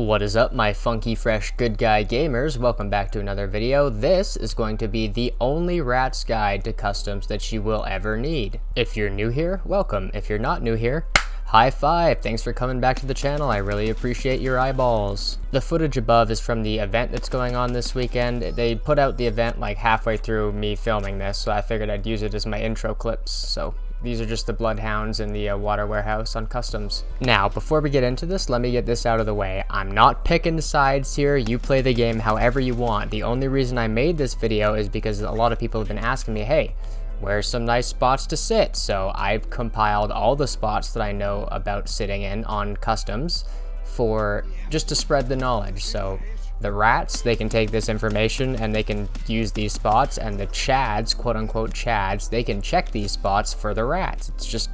What is up, my funky fresh good guy gamers? Welcome back to another video. This is going to be the only rat's guide to customs that you will ever need. If you're new here, welcome. If you're not new here, high five. Thanks for coming back to the channel. I really appreciate your eyeballs. The footage above is from the event that's going on this weekend. They put out the event like halfway through me filming this, so I figured I'd use it as my intro clips. So these are just the bloodhounds in the water warehouse on customs. Now, before we get into this, let me get this out of the way. I'm not picking sides here. You play the game however you want. The only reason I made this video is because a lot of people have been asking me, hey, where's some nice spots to sit? So I've compiled all the spots that I know about sitting in on customs for just to spread the knowledge. So the rats, they can take this information and they can use these spots, and the chads, quote unquote chads, they can check these spots for the rats. It's just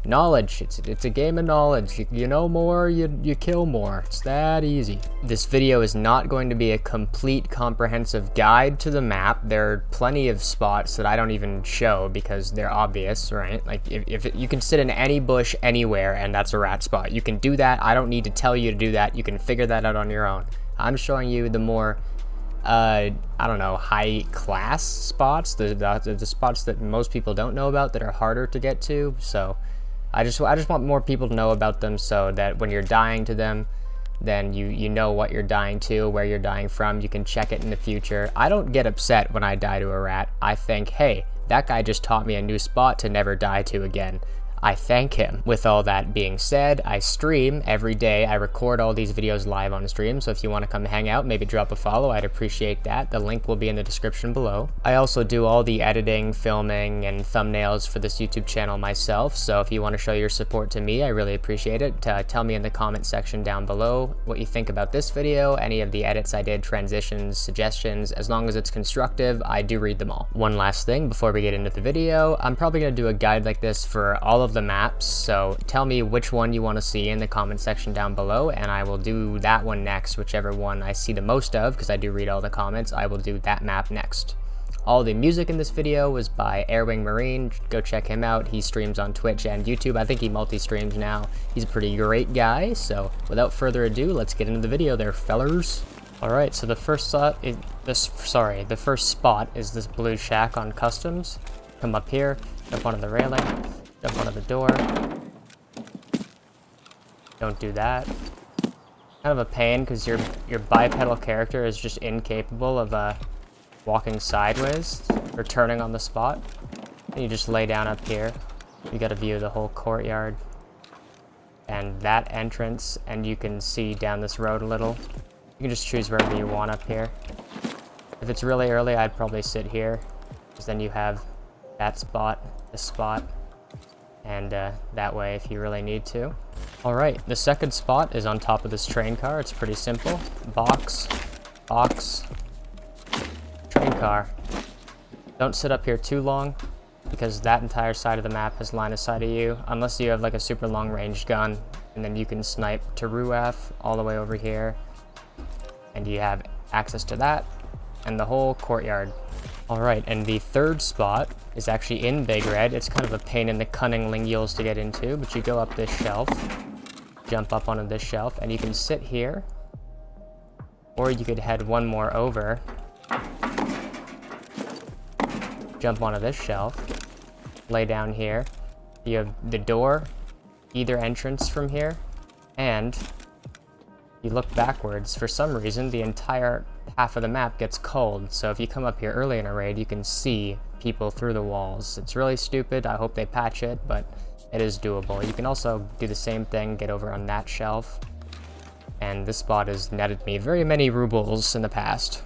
knowledge. It's a game of knowledge. You know more, you kill more. It's that easy. This video is not going to be a complete comprehensive guide to the map. There are plenty of spots that I don't even show because they're obvious, right? Like if you can sit in any bush anywhere and that's a rat spot. You can do that. I don't need to tell you to do that. You can figure that out on your own. I'm showing you the more I don't know, high class spots, the spots that most people don't know about that are harder to get to. So I just want more people to know about them so that when you're dying to them, then you know what you're dying to, where you're dying from. You can check it in the future. I don't get upset when I die to a rat. I think, hey, that guy just taught me a new spot to never die to again. I thank him. With all that being said, I stream every day. I record all these videos live on stream, so if you want to come hang out, maybe drop a follow, I'd appreciate that. The link will be in the description below. I also do all the editing, filming, and thumbnails for this YouTube channel myself, so if you want to show your support to me, I really appreciate it. Tell me in the comment section down below what you think about this video, any of the edits I did, transitions, suggestions. As long as it's constructive, I do read them all. One last thing before we get into the video, I'm probably going to do a guide like this for all of the maps, so tell me which one you want to see in the comment section down below, and I will do that one next. Whichever one I see the most of, because I do read all the comments, I will do that map next. All the music in this video was by Airwing Marine. Go check him out. He streams on Twitch and YouTube. I think he multi-streams now. He's a pretty great guy. So without further ado, let's get into the video there, fellers. Alright, so the first spot is this blue shack on customs. Come up here, jump onto the railing, jump onto the door. Don't do that. Kind of a pain because your bipedal character is just incapable of walking sideways or turning on the spot. And you just lay down up here. You got a view of the whole courtyard and that entrance, and you can see down this road a little. You can just choose wherever you want up here. If it's really early, I'd probably sit here, because then you have that spot, this spot, and that way if you really need to. Alright, the second spot is on top of this train car. It's pretty simple. Box, box, train car. Don't sit up here too long, because that entire side of the map has line of sight of you, unless you have like a super long range gun, and then you can snipe to Ruaf all the way over here, and you have access to that and the whole courtyard. Alright, and the third spot is actually in Big Red. It's kind of a pain in the cunning linguals to get into, but you go up this shelf, jump up onto this shelf, and you can sit here, or you could head one more over, jump onto this shelf, lay down here. You have the door, either entrance from here, and you look backwards. For some reason, the entire half of the map gets cold, so if you come up here early in a raid, you can see people through the walls. It's really stupid. I hope they patch it, but it is doable. You can also do the same thing, get over on that shelf, and this spot has netted me very many rubles in the past.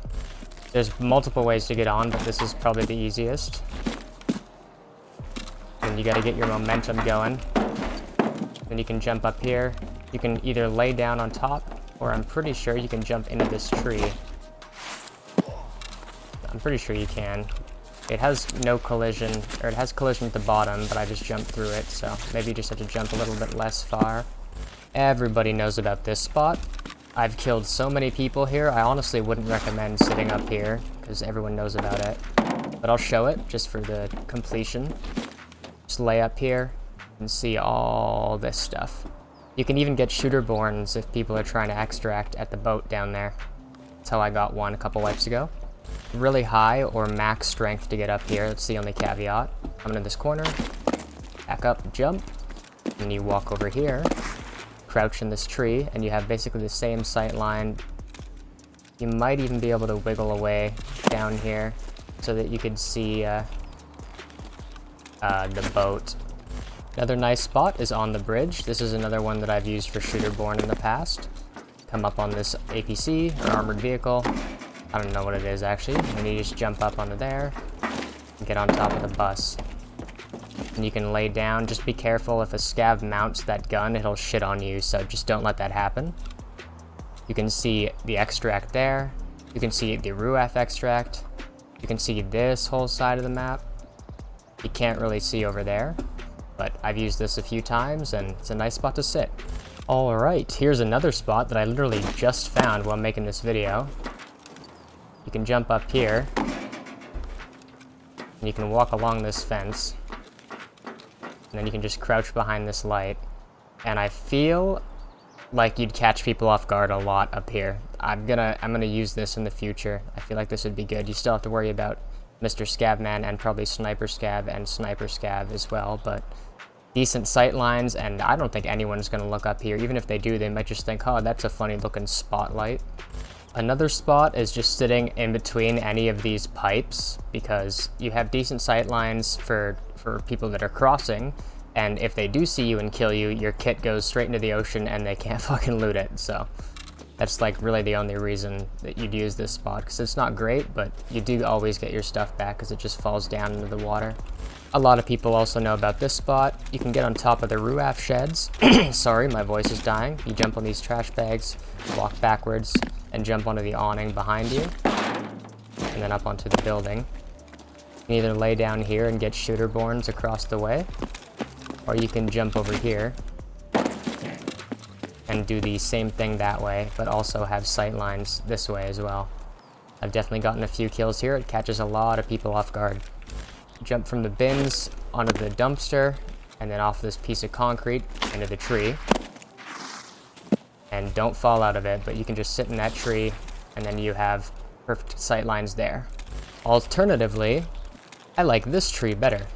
There's multiple ways to get on, but this is probably the easiest. And you gotta get your momentum going. Then you can jump up here. You can either lay down on top, or I'm pretty sure you can jump into this tree. I'm pretty sure you can. It has no collision, or it has collision at the bottom, but I just jumped through it, so maybe you just have to jump a little bit less far. Everybody knows about this spot. I've killed so many people here, I honestly wouldn't recommend sitting up here, because everyone knows about it. But I'll show it, just for the completion. Just lay up here and see all this stuff. You can even get shooter-borns if people are trying to extract at the boat down there. That's how I got one a couple wipes ago. Really high or max strength to get up here. That's the only caveat. Come into this corner, back up, jump, and you walk over here, crouch in this tree, and you have basically the same sight line. You might even be able to wiggle away down here so that you could see the boat. Another nice spot is on the bridge. This is another one that I've used for shooter-born in the past. Come up on this APC, or armored vehicle. I don't know what it is actually. And you just jump up onto there and get on top of the bus. And you can lay down. Just be careful, if a scav mounts that gun, it'll shit on you, so just don't let that happen. You can see the extract there. You can see the RUAF extract. You can see this whole side of the map. You can't really see over there, but I've used this a few times and it's a nice spot to sit. Alright, here's another spot that I literally just found while making this video. You can jump up here, and you can walk along this fence, and then you can just crouch behind this light, and I feel like you'd catch people off guard a lot up here. I'm gonna use this in the future. I feel like this would be good. You still have to worry about Mr. Scavman and probably Sniper Scav and Sniper Scav as well, but decent sight lines, and I don't think anyone's gonna look up here. Even if they do, they might just think, oh, that's a funny looking spotlight. Another spot is just sitting in between any of these pipes, because you have decent sight lines for people that are crossing, and if they do see you and kill you, your kit goes straight into the ocean and they can't fucking loot it. So that's like really the only reason that you'd use this spot, because it's not great, but you do always get your stuff back because it just falls down into the water. A lot of people also know about this spot. You can get on top of the RUAF sheds. Sorry, my voice is dying. You jump on these trash bags, walk backwards, and jump onto the awning behind you, and then up onto the building. You can either lay down here and get shooter-borns across the way, or you can jump over here and do the same thing that way, but also have sight lines this way as well. I've definitely gotten a few kills here. It catches a lot of people off guard. Jump from the bins onto the dumpster, and then off this piece of concrete into the tree. And don't fall out of it, but you can just sit in that tree, and then you have perfect sight lines there. Alternatively, I like this tree better,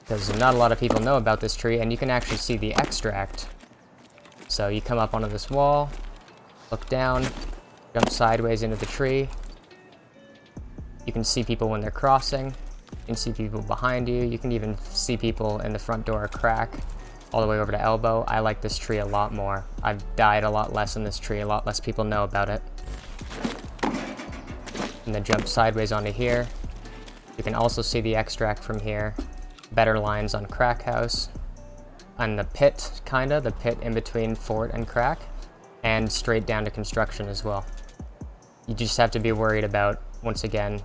because not a lot of people know about this tree, and you can actually see the extract. So you come up onto this wall, look down, jump sideways into the tree. You can see people when they're crossing. You can see people behind you. You can even see people in the front door crack all the way over to elbow. I like this tree a lot more. I've died a lot less in this tree. A lot less people know about it. And then jump sideways onto here. You can also see the extract from here. Better lines on Crack House. On the pit, kinda. The pit in between Fort and Crack. And straight down to construction as well. You just have to be worried about, once again,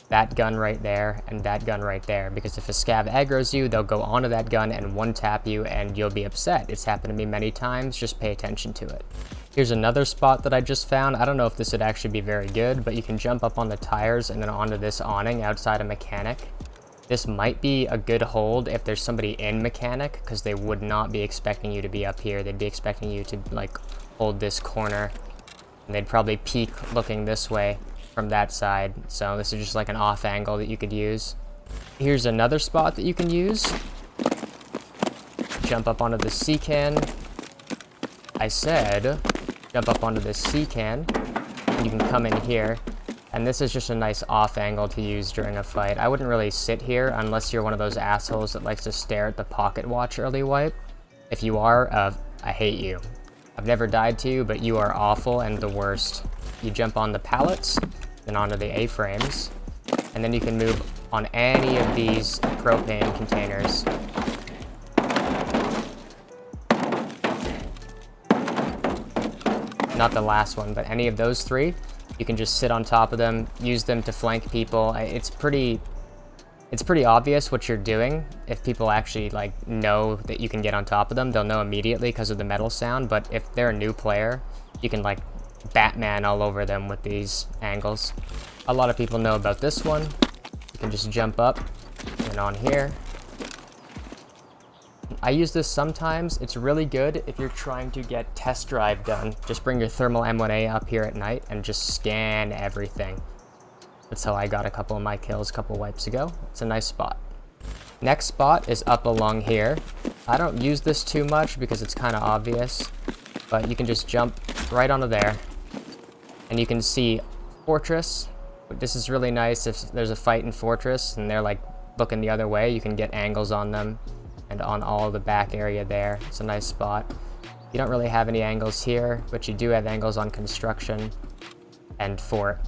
that gun right there and that gun right there, because if a scav aggroes you, they'll go onto that gun and one-tap you and you'll be upset. It's happened to me many times. Just pay attention to it. Here's another spot that I just found. I don't know if this would actually be very good, but you can jump up on the tires and then onto this awning outside a mechanic. This might be a good hold if there's somebody in mechanic, because they would not be expecting you to be up here. They'd be expecting you to like hold this corner, and they'd probably peek looking this way from that side. So this is just like an off angle that you could use. Here's another spot that you can use. Jump up onto the sea can. I said jump up onto this sea can, and you can come in here, and this is just a nice off angle to use during a fight. I wouldn't really sit here unless you're one of those assholes that likes to stare at the pocket watch early wipe. If you are, I hate you. I've never died to you, but you are awful and the worst. You jump on the pallets, then onto the A-frames, and then you can move on any of these propane containers. Not the last one, but any of those three, you can just sit on top of them, use them to flank people. It's pretty obvious what you're doing. If people actually like know that you can get on top of them, they'll know immediately because of the metal sound. But if they're a new player, you can like Batman all over them with these angles. A lot of people know about this one. You can just jump up and on here. I use this sometimes. It's really good if you're trying to get test drive done. Just bring your thermal M1A up here at night and just scan everything. That's how I got a couple of my kills a couple wipes ago. It's a nice spot. Next spot is up along here. I don't use this too much because it's kind of obvious, but you can just jump right onto there. And you can see Fortress. This is really nice if there's a fight in Fortress and they're like looking the other way. You can get angles on them and on all the back area there. It's a nice spot. You don't really have any angles here, but you do have angles on Construction and Fort.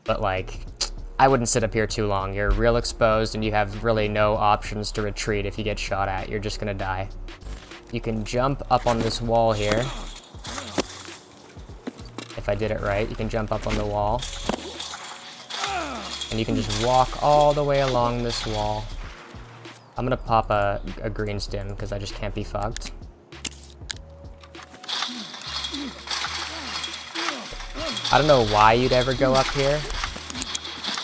But like, I wouldn't sit up here too long. You're real exposed and you have really no options to retreat if you get shot at. You're just gonna die. You can jump up on this wall here. If I did it right, you can jump up on the wall. And you can just walk all the way along this wall. I'm gonna pop a green stim because I just can't be fucked. I don't know why you'd ever go up here,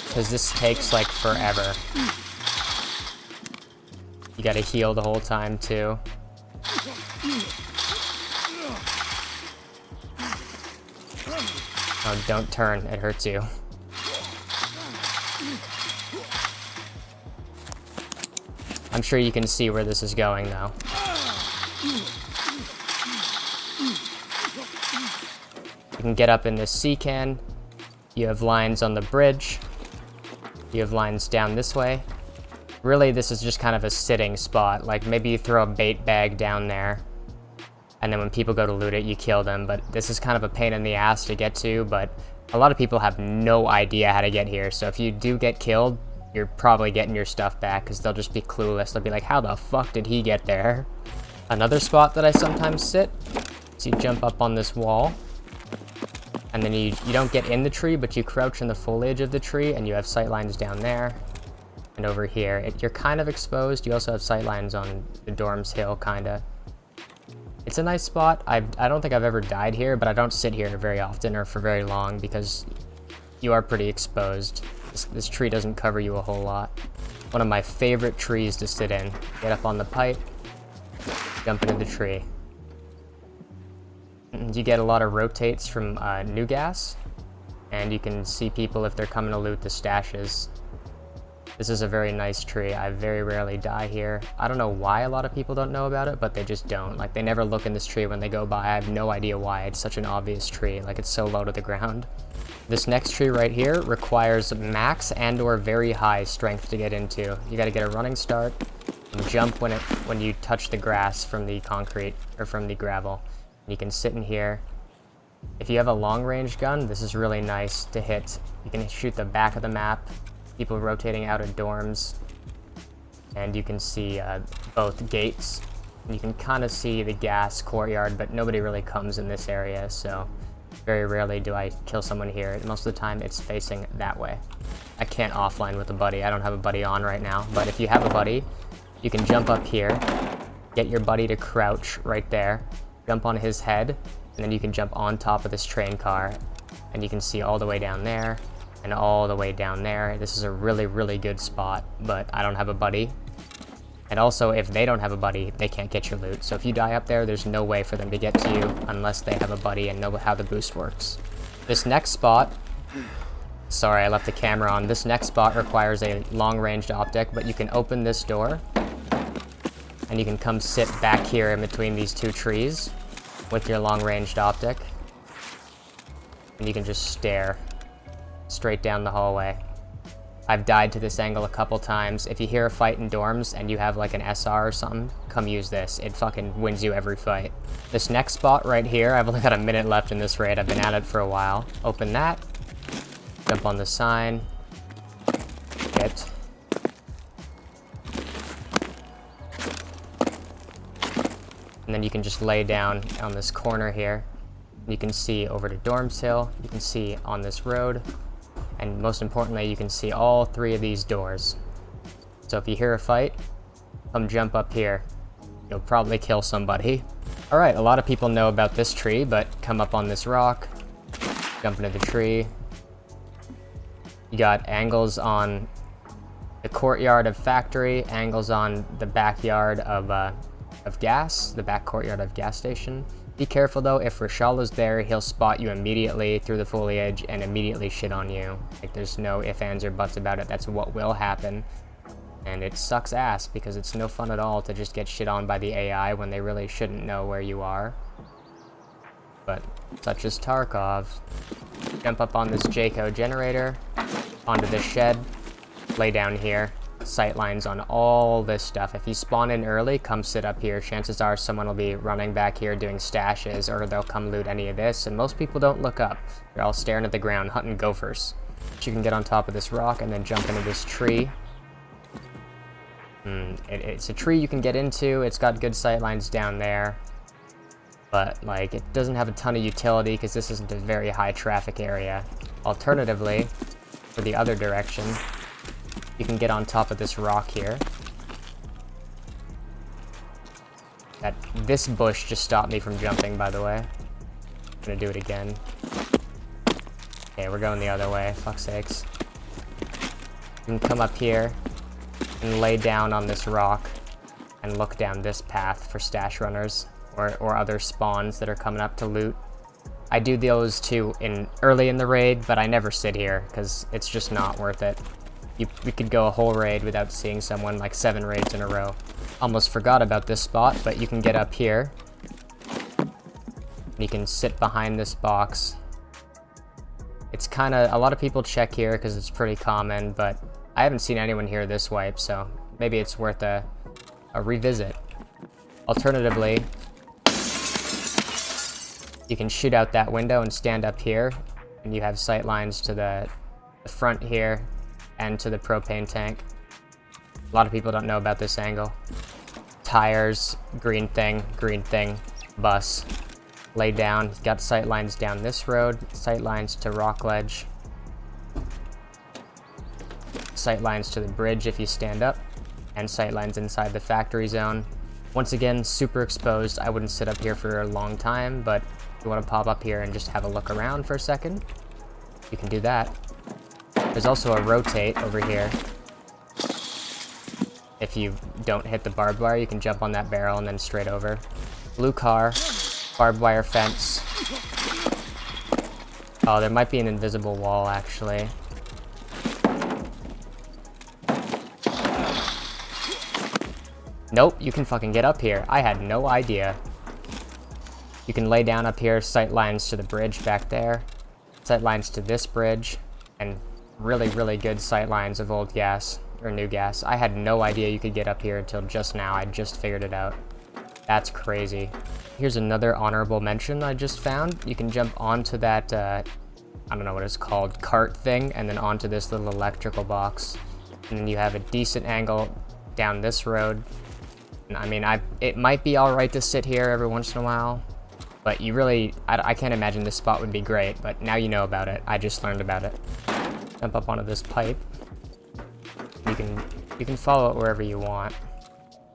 because this takes like forever. You gotta heal the whole time too. Oh, don't turn, it hurts you. I'm sure you can see where this is going though. You can get up in this sea can. You have lines on the bridge. You have lines down this way. Really, this is just kind of a sitting spot. Like maybe you throw a bait bag down there, and then when people go to loot it, you kill them. But this is kind of a pain in the ass to get to, but a lot of people have no idea how to get here. So if you do get killed, you're probably getting your stuff back because they'll just be clueless. They'll be like, how the fuck did he get there? Another spot that I sometimes sit is you jump up on this wall, and then you don't get in the tree, but you crouch in the foliage of the tree, and you have sight lines down there and over here. You're kind of exposed. You also have sight lines on the dorms hill, kinda. It's a nice spot. I don't think I've ever died here, but I don't sit here very often or for very long because you are pretty exposed. This tree doesn't cover you a whole lot. One of my favorite trees to sit in. Get up on the pipe, jump into the tree. You get a lot of rotates from new gas, and you can see people if they're coming to loot the stashes. This is a very nice tree. I very rarely die here. I don't know why a lot of people don't know about it, but they just don't. Like, they never look in this tree when they go by. I have no idea why. It's such an obvious tree. Like, it's so low to the ground. This next tree right here requires max and or very high strength to get into. You gotta get a running start and jump when you touch the grass from the concrete or from the gravel. And you can sit in here. If you have a long range gun, this is really nice to hit. You can shoot the back of the map, people rotating out of dorms, and you can see both gates. And you can kind of see the gas courtyard, but nobody really comes in this area, so very rarely do I kill someone here. Most of the time it's facing that way. I can't offline with a buddy. I don't have a buddy on right now, but if you have a buddy, you can jump up here, get your buddy to crouch right there, jump on his head, and then you can jump on top of this train car, and you can see all the way down there and all the way down there. This is a really, really good spot, but I don't have a buddy. And also, if they don't have a buddy, they can't get your loot. So if you die up there, there's no way for them to get to you unless they have a buddy and know how the boost works. This next spot, sorry, I left the camera on. This next spot requires a long-ranged optic, but you can open this door, and you can come sit back here in between these two trees with your long-ranged optic, and you can just stare straight down the hallway. I've died to this angle a couple times. If you hear a fight in dorms and you have like an SR or something, come use this. It fucking wins you every fight. This next spot right here, I've only got a minute left in this raid. I've been at it for a while. Open that, jump on the sign, hit. And then you can just lay down on this corner here. You can see over to Dorms Hill. You can see on this road. And most importantly, you can see all three of these doors. So if you hear a fight, come jump up here. You'll probably kill somebody. All right, a lot of people know about this tree, but come up on this rock, jump into the tree. You got angles on The courtyard of factory angles on the backyard of gas, the back courtyard of gas station. Be careful though, if Rashal is there, he'll spot you immediately through the foliage and immediately shit on you. Like, there's no ifs, ands, or buts about it. That's what will happen. And it sucks ass because it's no fun at all to just get shit on by the AI when they really shouldn't know where you are. But such is Tarkov. Jump up on this Jayco generator, onto this shed, lay down here. Sightlines on all this stuff. If you spawn in early, come sit up here. Chances are someone will be running back here doing stashes, or they'll come loot any of this, and most people don't look up. They're all staring at the ground, hunting gophers. But you can get on top of this rock and then jump into this tree. It's a tree you can get into. It's got good sightlines down there, but like, it doesn't have a ton of utility because this isn't a very high traffic area. Alternatively, for the other direction, you can get on top of this rock here. This bush just stopped me from jumping, by the way. I'm gonna do it again. Okay, we're going the other way, fuck's sakes. You can come up here and lay down on this rock and look down this path for stash runners or other spawns that are coming up to loot. I do those too early in the raid, but I never sit here because it's just not worth it. We could go a whole raid without seeing someone, like 7 raids in a row. Almost forgot about this spot, but you can get up here. You can sit behind this box. It's kind of, a lot of people check here because it's pretty common, but I haven't seen anyone here this wipe, so maybe it's worth a revisit. Alternatively, you can shoot out that window and stand up here, and you have sight lines to the front here and to the propane tank. A lot of people don't know about this angle. Tires, green thing, bus. Lay down, got sight lines down this road, sight lines to rock ledge. Sight lines to the bridge if you stand up, and sight lines inside the factory zone. Once again, super exposed. I wouldn't sit up here for a long time, but if you want to pop up here and just have a look around for a second, you can do that. There's also a rotate over here. If you don't hit the barbed wire, you can jump on that barrel and then straight over. Blue car, barbed wire fence. Oh, there might be an invisible wall, actually. Nope, you can fucking get up here. I had no idea. You can lay down up here, sight lines to the bridge back there, sight lines to this bridge, and really, really good sight lines of old gas, or new gas. I had no idea you could get up here until just now. I just figured it out. That's crazy. Here's another honorable mention I just found. You can jump onto that, I don't know what it's called, cart thing, and then onto this little electrical box. And then you have a decent angle down this road. And I mean, it might be alright to sit here every once in a while, but you really, I can't imagine this spot would be great, but now you know about it. I just learned about it. Jump up onto this pipe. You can follow it wherever you want.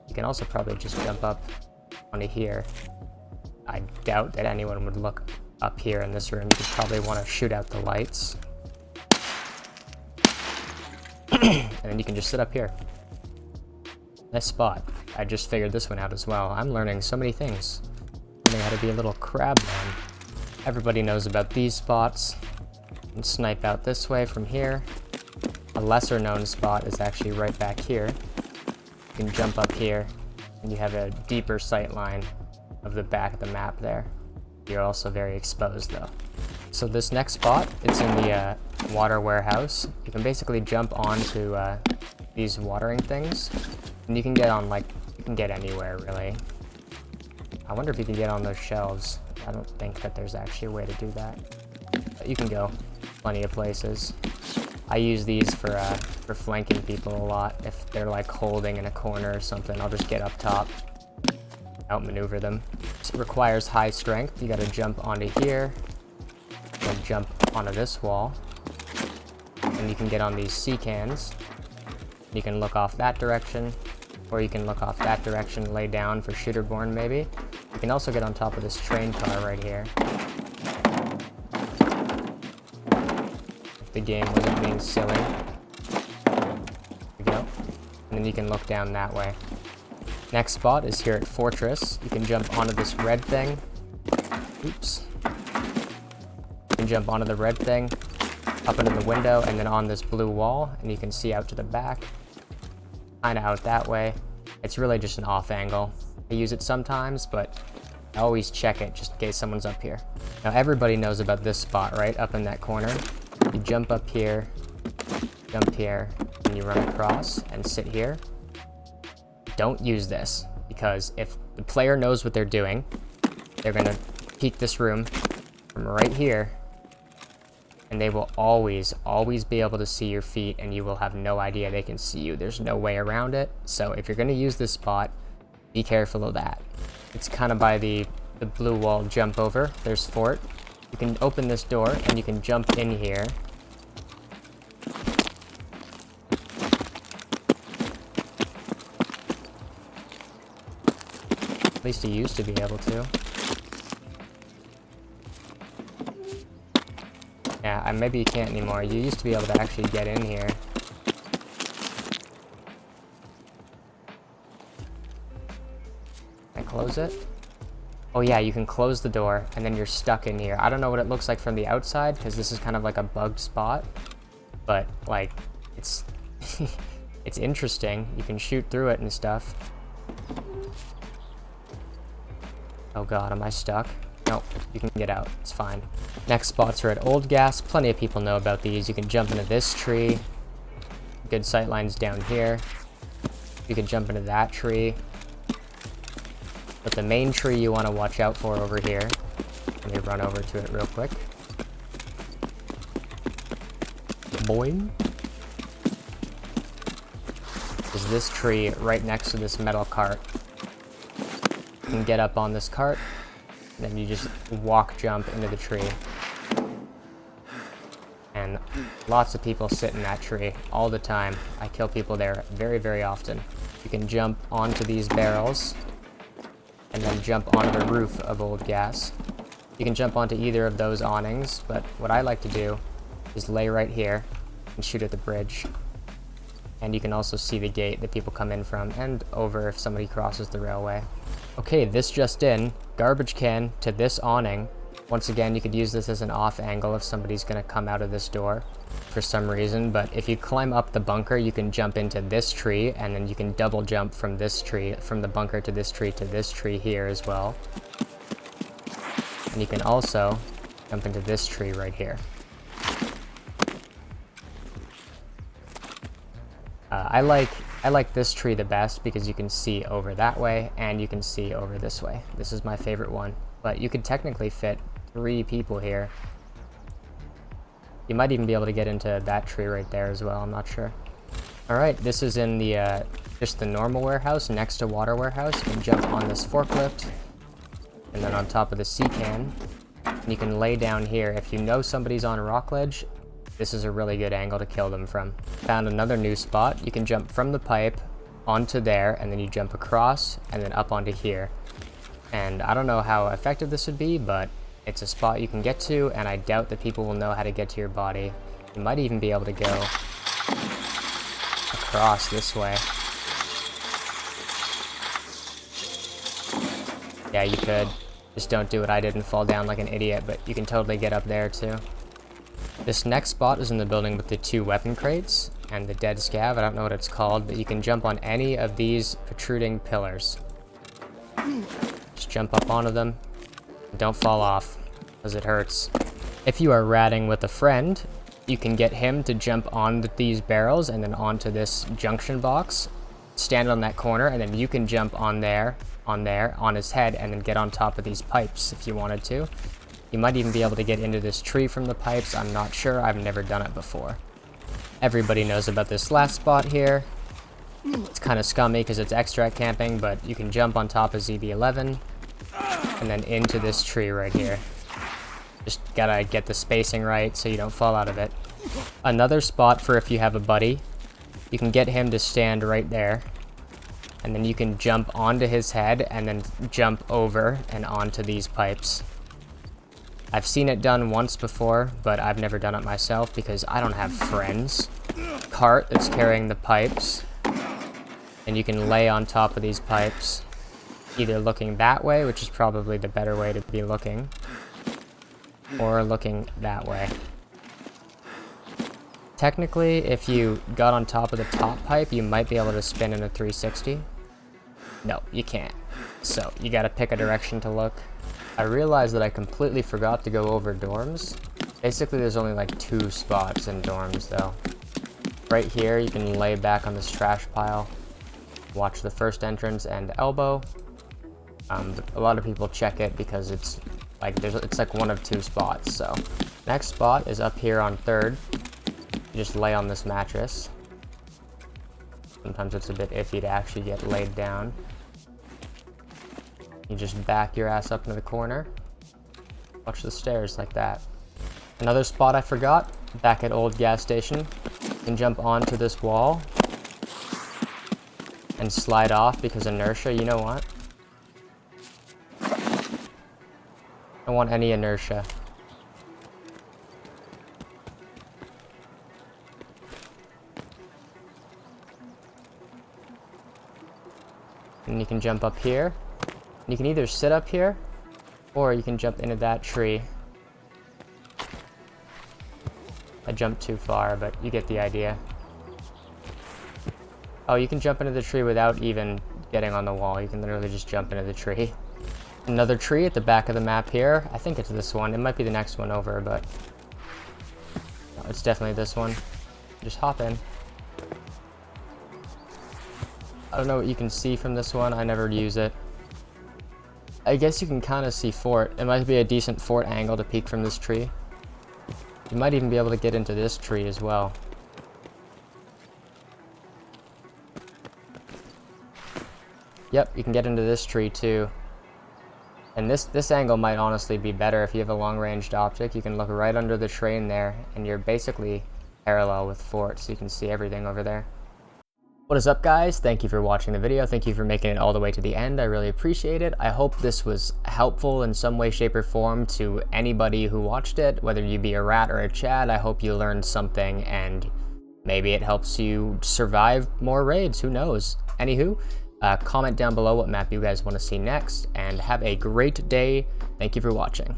You can also probably just jump up onto here. I doubt that anyone would look up here in this room. You could probably want to shoot out the lights. And then you can just sit up here. Nice spot. I just figured this one out as well. I'm learning so many things. Learning how to be a little crab man. Everybody knows about these spots. You can snipe out this way from here. A lesser known spot is actually right back here. You can jump up here, and you have a deeper sight line of the back of the map there. You're also very exposed though. So this next spot, it's in the water warehouse. You can basically jump onto these watering things, and you can get on, like, you can get anywhere really. I wonder if you can get on those shelves. I don't think that there's actually a way to do that, but you can go plenty of places. I use these for flanking people a lot. If they're like holding in a corner or something, I'll just get up top, outmaneuver them. It requires high strength. You gotta jump onto here, then jump onto this wall, and you can get on these sea cans. You can look off that direction, or you can look off that direction, lay down for shooterborn maybe. You can also get on top of this train car right here. If the game wasn't being silly. There we go. and then you can look down that way. Next spot is here at Fortress. You can jump onto this red thing. Oops. You can jump onto the red thing, up into the window, and then on this blue wall, and you can see out to the back. Kinda out that way. It's really just an off angle. I use it sometimes, but I always check it just in case someone's up here. Now everybody knows about this spot, right? Up in that corner. You jump up here, jump here, and you run across and sit here. Don't use this, because if the player knows what they're doing, they're gonna peek this room from right here, and they will always be able to see your feet, and you will have no idea they can see you. There's no way around it. So if you're gonna use this spot, be careful of that. It's kind of by the blue wall jump over. There's Fort. You can open this door, and you can jump in here. At least you used to be able to. Yeah, maybe you can't anymore. You used to be able to actually get in here. Can I close it? Oh yeah, you can close the door, and then you're stuck in here. I don't know what it looks like from the outside, because this is kind of like a bugged spot. But, like, it's... it's interesting. You can shoot through it and stuff. Oh god, am I stuck? Nope, you can get out. It's fine. Next spots are at Old Gas. Plenty of people know about these. You can jump into this tree. Good sight lines down here. You can jump into that tree. But the main tree you want to watch out for over here. Let me run over to it real quick. Boing. Is this tree right next to this metal cart. You can get up on this cart, and then you just walk jump into the tree. And lots of people sit in that tree all the time. I kill people there very often. You can jump onto these barrels, and then jump onto the roof of Old Gas. You can jump onto either of those awnings, but what I like to do is lay right here and shoot at the bridge. And you can also see the gate that people come in from, and over if somebody crosses the railway. Okay, this just in, garbage can to this awning. Once again, you could use this as an off angle if somebody's gonna come out of this door for some reason, but if you climb up the bunker, you can jump into this tree, and then you can double jump from this tree, from the bunker to this tree here as well. And you can also jump into this tree right here. I like this tree the best because you can see over that way and you can see over this way. This is my favorite one, but you could technically fit 3 people here. You might even be able to get into that tree right there as well, I'm not sure. Alright, this is in the just the normal warehouse next to water warehouse. You can jump on this forklift and then on top of the sea can. And you can lay down here. If you know somebody's on a rock ledge, this is a really good angle to kill them from. Found another new spot. You can jump from the pipe onto there, and then you jump across and then up onto here. And I don't know how effective this would be, but it's a spot you can get to, and I doubt that people will know how to get to your body. You might even be able to go across this way. Yeah, you could. Just don't do what I did and fall down like an idiot, but you can totally get up there too. This next spot is in the building with the 2 weapon crates and the dead scav. I don't know what it's called, but you can jump on any of these protruding pillars. Just jump up onto them. And don't fall off, because it hurts. If you are ratting with a friend, you can get him to jump on these barrels and then onto this junction box. Stand on that corner, and then you can jump on his head, and then get on top of these pipes if you wanted to. You might even be able to get into this tree from the pipes. I'm not sure. I've never done it before. Everybody knows about this last spot here. It's kind of scummy because it's extract camping, but you can jump on top of ZB11 and then into this tree right here. Just gotta get the spacing right so you don't fall out of it. Another spot for if you have a buddy, you can get him to stand right there, and then you can jump onto his head and then jump over and onto these pipes. I've seen it done once before, but I've never done it myself because I don't have friends. Cart that's carrying the pipes. And you can lay on top of these pipes, either looking that way, which is probably the better way to be looking, or looking that way. Technically, if you got on top of the top pipe, you might be able to spin in a 360. No, you can't. So you gotta pick a direction to look. I realized that I completely forgot to go over dorms. Basically, there's only like 2 spots in dorms though. Right here, you can lay back on this trash pile, watch the first entrance and elbow. A lot of people check it because it's like one of 2 spots. So next spot is up here on 3rd. You just lay on this mattress. Sometimes it's a bit iffy to actually get laid down. You just back your ass up into the corner. Watch the stairs like that. Another spot I forgot, back at old gas station. You can jump onto this wall and slide off because inertia, you know what? I don't want any inertia. And you can jump up here. You can either sit up here, or you can jump into that tree. I jumped too far, but you get the idea. Oh, you can jump into the tree without even getting on the wall. You can literally just jump into the tree. Another tree at the back of the map here. I think it's this one. It might be the next one over, but no, it's definitely this one. Just hop in. I don't know what you can see from this one. I never use it. I guess you can kind of see fort. It might be a decent fort angle to peek from this tree. You might even be able to get into this tree as well. Yep, you can get into this tree too. And this angle might honestly be better if you have a long-ranged optic. You can look right under the train there, and you're basically parallel with fort, so you can see everything over there. What is up, guys? Thank you for watching the video. Thank you for making it all the way to the end. I really appreciate it. I hope this was helpful in some way, shape, or form to anybody who watched it, whether you be a rat or a Chad. I hope you learned something, and maybe it helps you survive more raids. Who knows? Anywho, comment down below what map you guys want to see next, and have a great day. Thank you for watching.